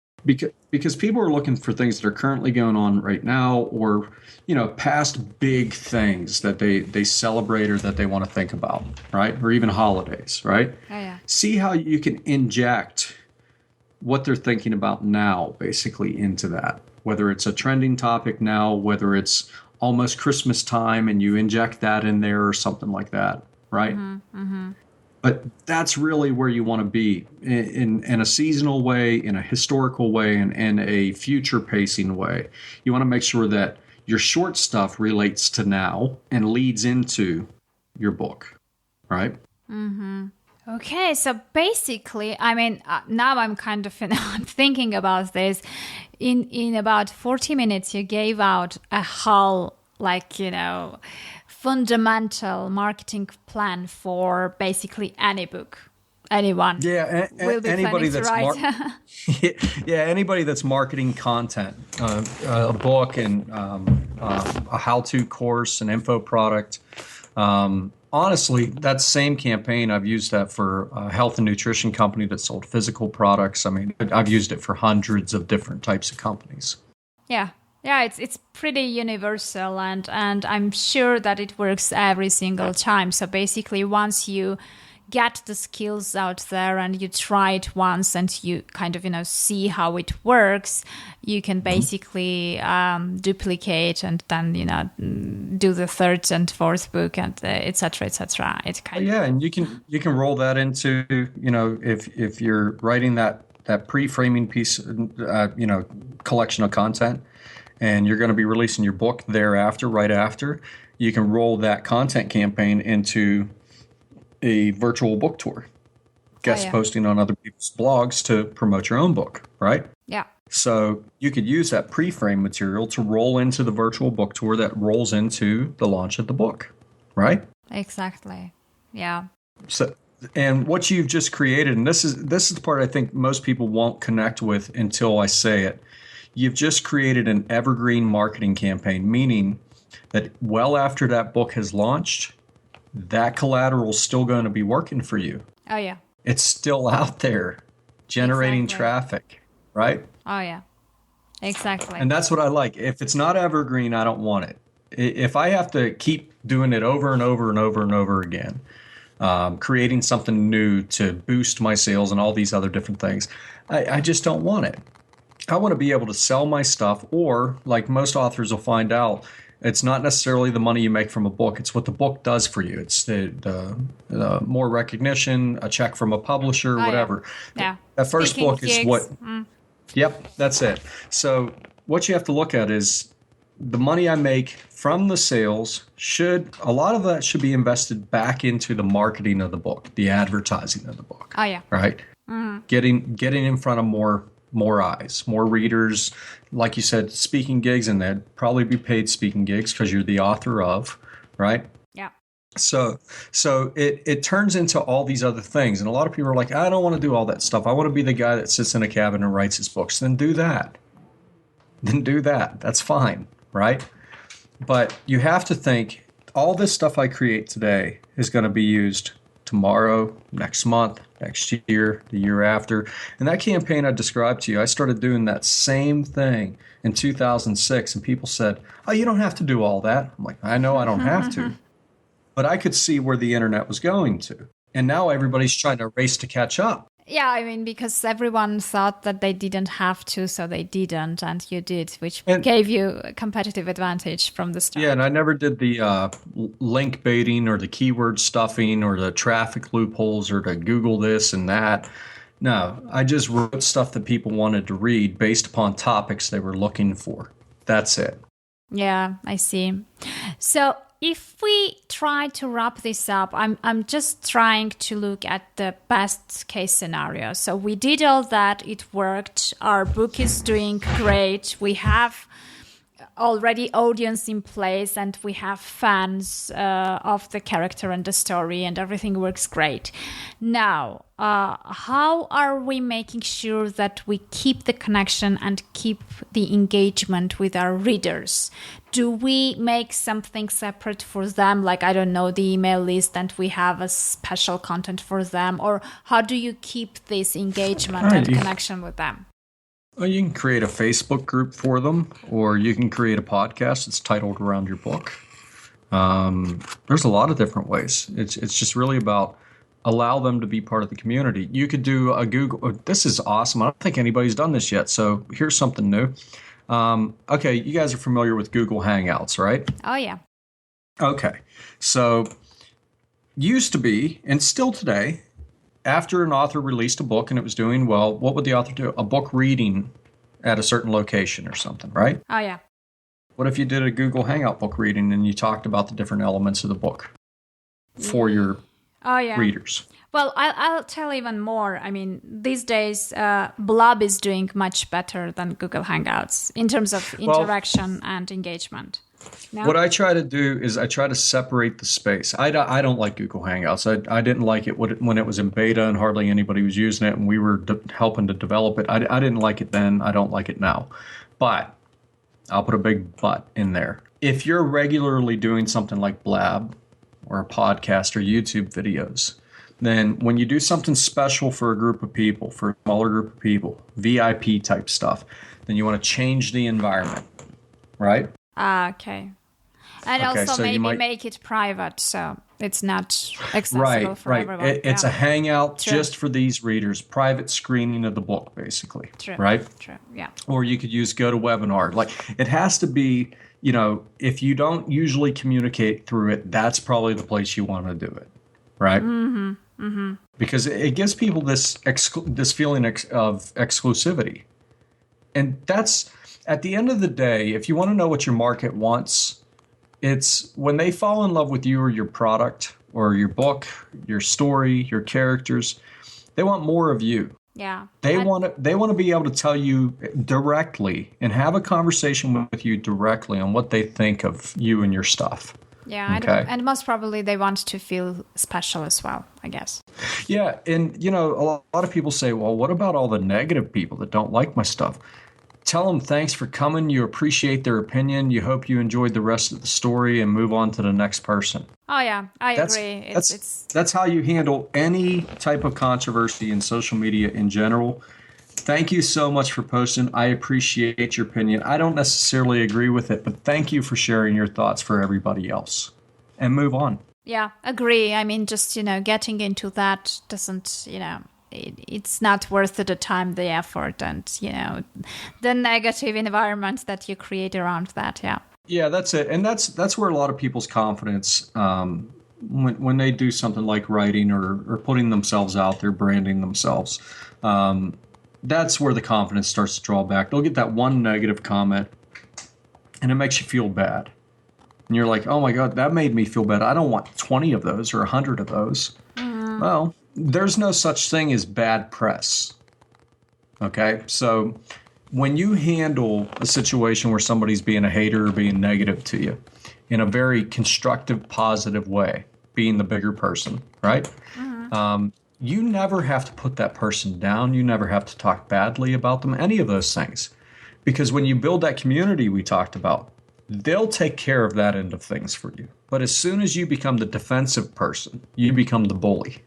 Because people are looking for things that are currently going on right now, or past big things that they celebrate or that they want to think about, right? Or even holidays, right? Oh, yeah. See how you can inject what they're thinking about now, basically, into that. Whether it's a trending topic now, whether it's almost Christmas time and you inject that in there or something like that, right? Mm-hmm, mm-hmm. But that's really where you want to be in a seasonal way, in a historical way, and in a future pacing way. You want to make sure that your short stuff relates to now and leads into your book, right? Mm-hmm. Okay, so basically, now I'm kind of I'm thinking about this. In about 40 minutes, you gave out a whole, fundamental marketing plan for basically any book. Anyone. Yeah, will be anybody that's anybody that's marketing content, a book and a how-to course, an info product. Honestly, that same campaign, I've used that for a health and nutrition company that sold physical products. I've used it for hundreds of different types of companies. Yeah. Yeah, it's pretty universal, and I'm sure that it works every single time. So basically, once you get the skills out there and you try it once and you kind of, see how it works, you can basically duplicate and then, do the 3rd and 4th book and et cetera, et cetera. It's kind of... and you can roll that into, if you're writing that pre-framing piece, collection of content, and you're going to be releasing your book thereafter, right after, you can roll that content campaign into a virtual book tour, guest posting on other people's blogs to promote your own book, right? Yeah. So you could use that pre-frame material to roll into the virtual book tour that rolls into the launch of the book, right? Exactly. Yeah. And what you've just created, and this is the part I think most people won't connect with until I say it. You've just created an evergreen marketing campaign, meaning that well after that book has launched, that collateral is still going to be working for you. Oh, yeah. It's still out there generating traffic, right? Oh, yeah. Exactly. And that's what I like. If it's not evergreen, I don't want it. If I have to keep doing it over and over and over and over again, creating something new to boost my sales and all these other different things, I just don't want it. I want to be able to sell my stuff, or like most authors will find out, it's not necessarily the money you make from a book. It's what the book does for you. It's the more recognition, a check from a publisher, whatever. Yeah. That first Speaking book gigs. is what... Yep, that's it. So what you have to look at is the money I make from the sales a lot of that should be invested back into the marketing of the book, the advertising of the book. Oh, yeah. Right? Mm-hmm. Getting in front of more eyes, more readers. Like you said, speaking gigs, and they'd probably be paid speaking gigs because you're the author of, right? Yeah. So it turns into all these other things. And a lot of people are like, I don't want to do all that stuff. I want to be the guy that sits in a cabin and writes his books. Then do that. That's fine, right? But you have to think, all this stuff I create today is going to be used tomorrow, next month, next year, the year after. And that campaign I described to you, I started doing that same thing in 2006. And people said, oh, you don't have to do all that. I'm like, I know I don't have to. But I could see where the internet was going to. And now everybody's trying to race to catch up. Yeah, I mean, because everyone thought that they didn't have to, so they didn't, and you did, which gave you a competitive advantage from the start. Yeah, and I never did the link baiting or the keyword stuffing or the traffic loopholes or to Google this and that. No, I just wrote stuff that people wanted to read based upon topics they were looking for. That's it. Yeah, I see. So if we try to wrap this up, I'm just trying to look at the best case scenario. So we did all that. It worked. Our book is doing great. We have already audience in place and we have fans of the character and the story and everything works great. Now, how are we making sure that we keep the connection and keep the engagement with our readers? Do we make something separate for them, like, I don't know, the email list, and we have a special content for them? Or how do you keep this engagement and connection with them? Well, you can create a Facebook group for them, or you can create a podcast that's titled around your book. There's a lot of different ways. It's just really about allow them to be part of the community. You could do a Google. This is awesome. I don't think anybody's done this yet. So here's something new. Okay, you guys are familiar with Google Hangouts, right? Oh, yeah. Okay. So used to be, and still today, after an author released a book and it was doing well, what would the author do? A book reading at a certain location or something, right? Oh, yeah. What if you did a Google Hangout book reading and you talked about the different elements of the book for your readers? Well, I'll tell even more. I mean, these days, Blab is doing much better than Google Hangouts in terms of interaction and engagement. No? What I try to do is I try to separate the space. I don't like Google Hangouts. I didn't like it when it was in beta and hardly anybody was using it and we were helping to develop it. I didn't like it then. I don't like it now. But I'll put a big but in there. If you're regularly doing something like Blab or a podcast or YouTube videos, then when you do something special for a group of people, for a smaller group of people, VIP type stuff, then you want to change the environment, right? Okay. And also so maybe make it private so it's not accessible for everyone. It's a hangout just for these readers, private screening of the book, basically. True. Right? True, yeah. Or you could use GoToWebinar. Like, it has to be, if you don't usually communicate through it, that's probably the place you want to do it, right? Mm-hmm. Mm-hmm. Because it gives people this feeling of exclusivity. And that's, at the end of the day, if you want to know what your market wants, it's when they fall in love with you or your product or your book, your story, your characters, they want more of you. Yeah. They want to be able to tell you directly and have a conversation with you directly on what they think of you and your stuff. Yeah, Okay. and most probably they want to feel special as well, I guess. Yeah, and a lot of people say, well, what about all the negative people that don't like my stuff? Tell them thanks for coming. You appreciate their opinion. You hope you enjoyed the rest of the story and move on to the next person. Oh yeah, I That's agree. that's how you handle any type of controversy in social media in general. Thank you so much for posting. I appreciate your opinion. I don't necessarily agree with it, but thank you for sharing your thoughts for everybody else. And move on. Yeah, agree. I mean, just, getting into that doesn't, it's not worth the time, the effort, and, the negative environment that you create around that. Yeah. Yeah, that's it. And that's where a lot of people's confidence, when they do something like writing or putting themselves out there, branding themselves, that's where the confidence starts to draw back. They'll get that one negative comment and it makes you feel bad. And you're like, oh my God, that made me feel bad. I don't want 20 of those or 100 of those. Well, there's no such thing as bad press. Okay. So when you handle a situation where somebody's being a hater or being negative to you in a very constructive, positive way, being the bigger person, right? You never have to put that person down. You never have to talk badly about them, any of those things. Because when you build that community we talked about, they'll take care of that end of things for you. But as soon as you become the defensive person, you become the bully.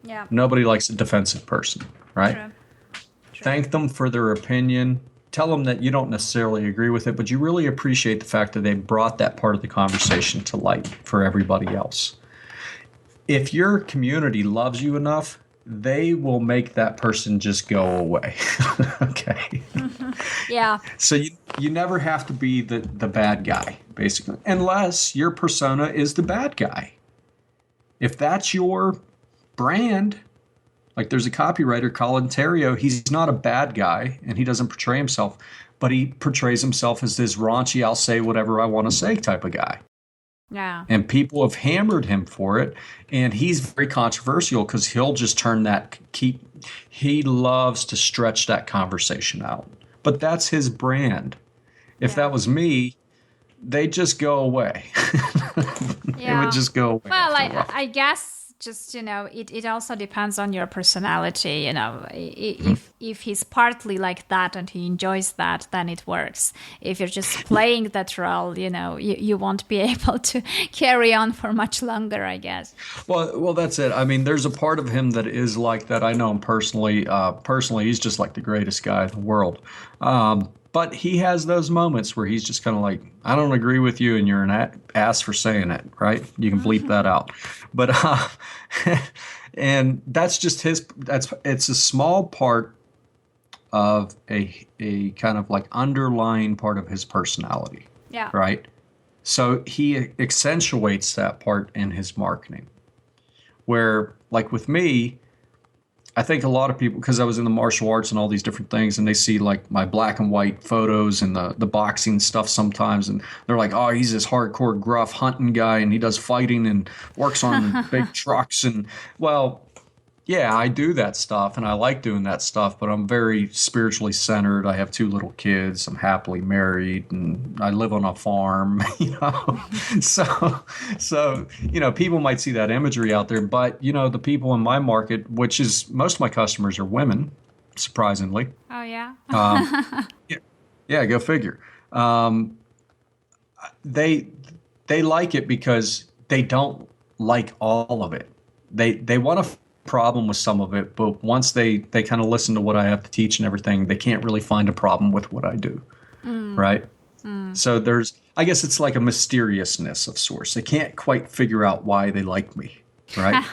Yeah. Nobody likes a defensive person, right? True. Thank them for their opinion. Tell them that you don't necessarily agree with it, but you really appreciate the fact that they brought that part of the conversation to light for everybody else. If your community loves you enough, they will make that person just go away. Okay. Yeah. So you never have to be the bad guy, basically, unless your persona is the bad guy. If that's your brand, like there's a copywriter, Colin Terrio, he's not a bad guy and he doesn't portray himself, but he portrays himself as this raunchy, I'll say whatever I want to say type of guy. Yeah. And people have hammered him for it. And he's very controversial because he'll just turn he loves to stretch that conversation out. But that's his brand. If that was me, they'd just go away. It would just go away. Well, I guess just, it also depends on your personality. If he's partly like that and he enjoys that, then it works. If you're just playing that role, you won't be able to carry on for much longer, I guess. Well, that's it. I mean, there's a part of him that is like that. I know him personally. Personally, he's just like the greatest guy in the world. But he has those moments where he's just kind of like, I don't agree with you and you're an ass for saying it, right? You can bleep that out. But, and that's just it's a small part of a kind of like underlying part of his personality. Yeah. Right? So he accentuates that part in his marketing. Where, like with me, I think a lot of people, because I was in the martial arts and all these different things, and they see like my black and white photos and the boxing stuff sometimes, and they're like, oh, he's this hardcore gruff hunting guy and he does fighting and works on big trucks. And well, yeah, I do that stuff and I like doing that stuff, but I'm very spiritually centered. I have 2 little kids. I'm happily married and I live on a farm, So, people might see that imagery out there, but, the people in my market, which is most of my customers are women, surprisingly. Oh, yeah? Yeah, go figure. They like it because they don't like all of it. They want to problem with some of it, but once they kind of listen to what I have to teach and everything, they can't really find a problem with what I do. Right? So I guess it's like a mysteriousness of sorts. They can't quite figure out why they like me. Right?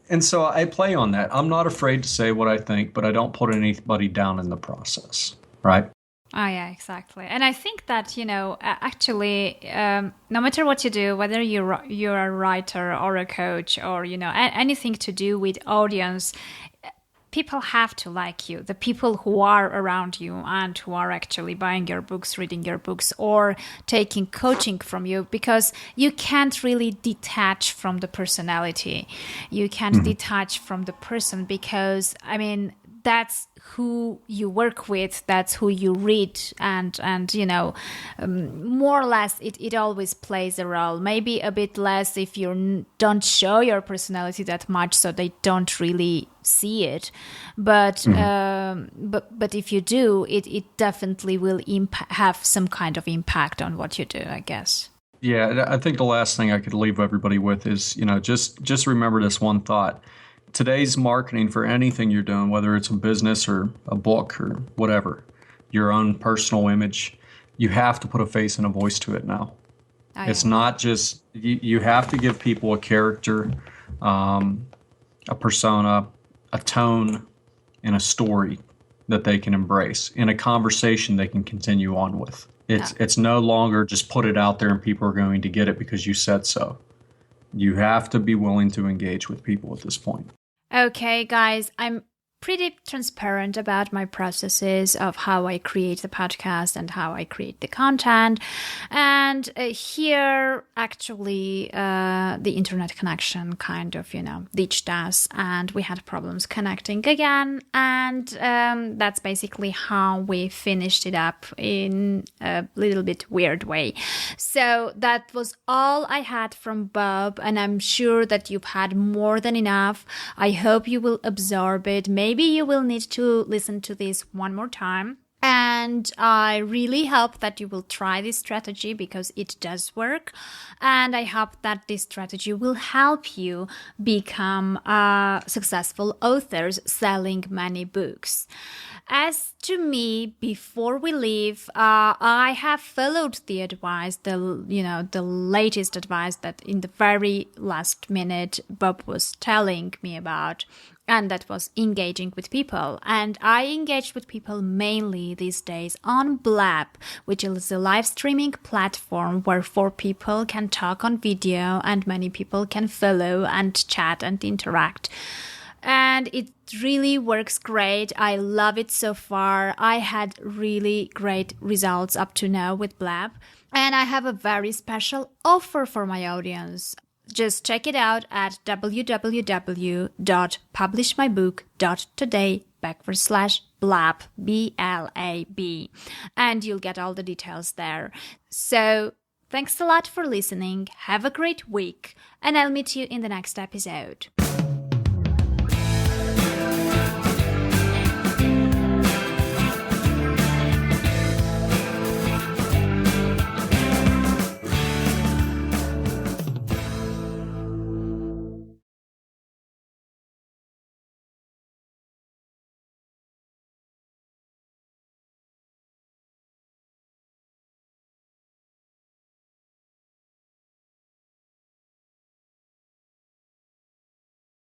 And so I play on that. I'm not afraid to say what I think, but I don't put anybody down in the process. Right? Oh, yeah, exactly. And I think that, actually, no matter what you do, whether you're a writer or a coach or, anything to do with audience, people have to like you. The people who are around you and who are actually buying your books, reading your books, or taking coaching from you, because you can't really detach from the personality. You can't detach from the person because, that's who you work with, that's who you read, and more or less it always plays a role. Maybe a bit less if you don't show your personality that much, so they don't really see it. But but if you do, it definitely will have some kind of impact on what you do, I guess. Yeah, I think the last thing I could leave everybody with is, just remember this one thought. Today's marketing for anything you're doing, whether it's a business or a book or whatever, your own personal image, you have to put a face and a voice to it now. It's not just, you have to give people a character, a persona, a tone, and a story that they can embrace, in a conversation they can continue on with. It's no longer just put it out there and people are going to get it because you said so. You have to be willing to engage with people at this point. Okay, guys, I'm pretty transparent about my processes of how I create the podcast and how I create the content. And here, actually, the internet connection kind of, ditched us, and we had problems connecting again. And that's basically how we finished it up in a little bit weird way. So that was all I had from Bob, and I'm sure that you've had more than enough. I hope you will absorb it. Maybe you will need to listen to this one more time. And I really hope that you will try this strategy because it does work. And I hope that this strategy will help you become successful authors selling many books. As to me, before we leave, I have followed the advice, the latest advice that in the very last minute Bob was telling me about. And that was engaging with people. And I engaged with people mainly these days on Blab, which is a live streaming platform where 4 people can talk on video and many people can follow and chat and interact. And it really works great. I love it so far. I had really great results up to now with Blab. And I have a very special offer for my audience. Just check it out at www.publishmybook.today/blab, BLAB, and you'll get all the details there. So thanks a lot for listening. Have a great week, and I'll meet you in the next episode.